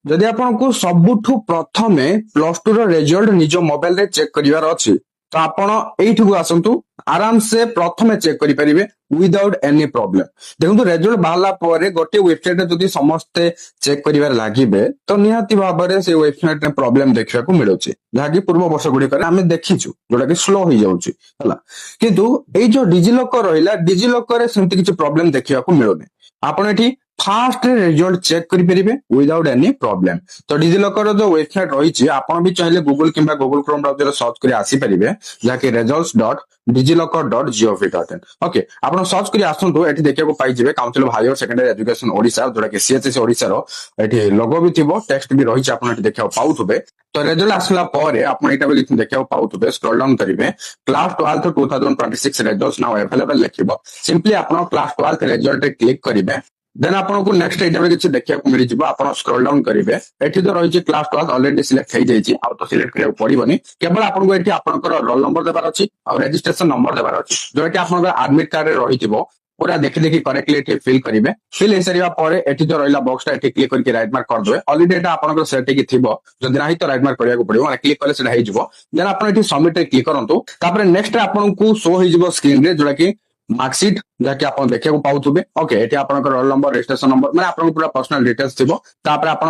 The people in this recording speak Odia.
ଯଦି ଆପଣଙ୍କୁ ସବୁଠୁ ପ୍ରଥମେ ପ୍ଲସ ଟୁ ର ରେଜଲ୍ଟ ନିଜ ମୋବାଇଲ ରେ ଚେକ୍ କରିବାର ଅଛି ତ ଆପଣ ଏଇଠିକୁ ଆସନ୍ତୁ। ଆରାମସେ ପ୍ରଥମେ ଚେକ୍ କରିପାରିବେ ୱିଦାଉଟ୍ ଏନି ପ୍ରୋବ୍ଲେମ। ଦେଖନ୍ତୁ ରେଜଲ୍ଟ ବାହାରିଲା ପରେ ଗୋଟେ ୱେବସାଇଟ ରେ ଯଦି ସମସ୍ତେ ଚେକ୍ କରିବାରେ ଲାଗିବେ ତ ନିହାତି ଭାବରେ ସେ ୱେବସାଇଟ ରେ ପ୍ରୋବ୍ଲେମ ଦେଖିବାକୁ ମିଳୁଛି, ଯାହାକି ପୂର୍ବ ବର୍ଷ ଗୁଡିକରେ ଆମେ ଦେଖିଛୁ, ଯୋଉଟା କି ସ୍ଲୋ ହେଇଯାଉଛି ହେଲା। କିନ୍ତୁ ଏଇ ଯୋଉ ଡିଜିଲକର ରହିଲା, ଡିଜିଲକରରେ ସେମିତି କିଛି ପ୍ରୋବ୍ଲେମ ଦେଖିବାକୁ ମିଳୁନି। ଆପଣ ଏଠି ଫାଷ୍ଟ ରେଜଲ୍ଟ ଚେକ୍ କରିପାରିବେ ୱିଦାଉଟ୍ ଏନି ପ୍ରୋବ୍ଲେମ। ତ ଡିଜିଲକର ଯୋଉ ୱେବସାଇଟ ରହିଛି ଆପଣ ବି ଚାହିଁଲେ ଗୁଗଲ କିମ୍ବା ଗୁଗଲ କ୍ରୋମ ବ୍ରାଉଜର ସର୍ଚ୍ଚ କରି ଆସିପାରିବେ, ଯାହାକି results.digilokar.gov.in। ଓକେ, ଆପଣ ସର୍ଚ୍ଚ କରି ଆସନ୍ତୁ, ଏଠି ଦେଖିବାକୁ ପାଇଯିବେ council of higher secondary education Odisha, ଯୋଉଟା କି ସିଏଚଏସ୍ ଓଡିଶାର ଏଠି ଲୋଗୋ ବି ଥିବ, ଟେକ୍ସଟ ବି ରହିଛି, ଆପଣ ଏଠି ଦେଖିବାକୁ ପାଉଥିବେ। ତ ରେଜଲ୍ଟ ଆସିଲା ପରେ ଆପଣ ଏଇଟା ବି ଦେଖିବାକୁ ପାଉଥିବେ, ସ୍କ୍ରୋଲ ଡାଉନ କରିବେ, କ୍ଲାସ 12 2026 ରେଜଲ୍ଟ ନାଉ ଆଭେଲେବଲ ଲେଖିବ। ସିମ୍ପଲି ଆପଣ କ୍ଲାସ 12 ରେଜଲ୍ଟ ରେ କ୍ଲିକ କରିବେ। ଦେନ୍ ଆପଣଙ୍କୁ ନେକ୍ସଟ ଏଇଟା ବି କିଛି ଦେଖିବାକୁ ମିଳିଯିବ। ଆପଣ ସ୍କ୍ରୋଲ ଡାଉନ କରିବେ, ଏଠି ତ ରହିଛି କ୍ଲାସ 12 ଅଲରେଡି ସିଲେକ୍ଟ ହେଇଯାଇଛି, ଆଉ ତ ସିଲେକ୍ଟ କରିବାକୁ ପଡିବନି। କେବଳ ଆପଣଙ୍କୁ ଏଠି ଆପଣଙ୍କର ରୋଲ ନମ୍ବର ଦେବାର ଅଛି ଆଉ ରେଜିଷ୍ଟ୍ରେସନ ନମ୍ବର ଦେବାର ଅଛି, ଯୋଉଟା ଆପଣଙ୍କର ଆଡମିଟ କାର୍ଡରେ ରହିଥିବ। ପୁରା ଦେଖି ଦେଖି କରେକ୍ଟଲି ଏଠି ଫିଲ୍ କରିବେ। ଫିଲ୍ ହେଇସାରିବା ପରେ ଏଠି ଯୋଉ ରହିଲା ବକ୍ସଟା ଏଠି କ୍ଲିକ କରିକି ରାଇଟ ମାର୍କ କରିଦେବେ। ଅଲରେଡି ଏଟା ଆପଣଙ୍କର ସେଟ୍ ହେଇକି ଥିବ, ଯଦି ନାହିଁ ତ ରାଇଟ ମାର୍କ କରିବାକୁ ପଡିବ, ମାନେ କ୍ଲିକ କଲେ ସେଟା ହେଇଯିବ। ଦେନ୍ ଆପଣ ଏଠି ସବମିଟ ରେ କ୍ଲିକ କରନ୍ତୁ। ତାପରେ ନେକ୍ସଟ ଆପଣଙ୍କୁ ଶୋ ହେଇଯିବ ସ୍କ୍ରିନରେ, ଯୋଉଟା କି ମାର୍କସିଟ୍, ଯାହାକି ଆପଣ ଦେଖିବାକୁ ପାଉଥିବେ। ଓକେ, ଏଠି ଆପଣଙ୍କର ରୋଲ ନମ୍ବର, ରେଜିଷ୍ଟ୍ରେସନ ନମ୍ବର, ମାନେ ଆପଣଙ୍କ ପୁରା ପର୍ସନାଲ ଡିଟେଲ୍ସ ଥିବ। ତାପରେ ଆପଣ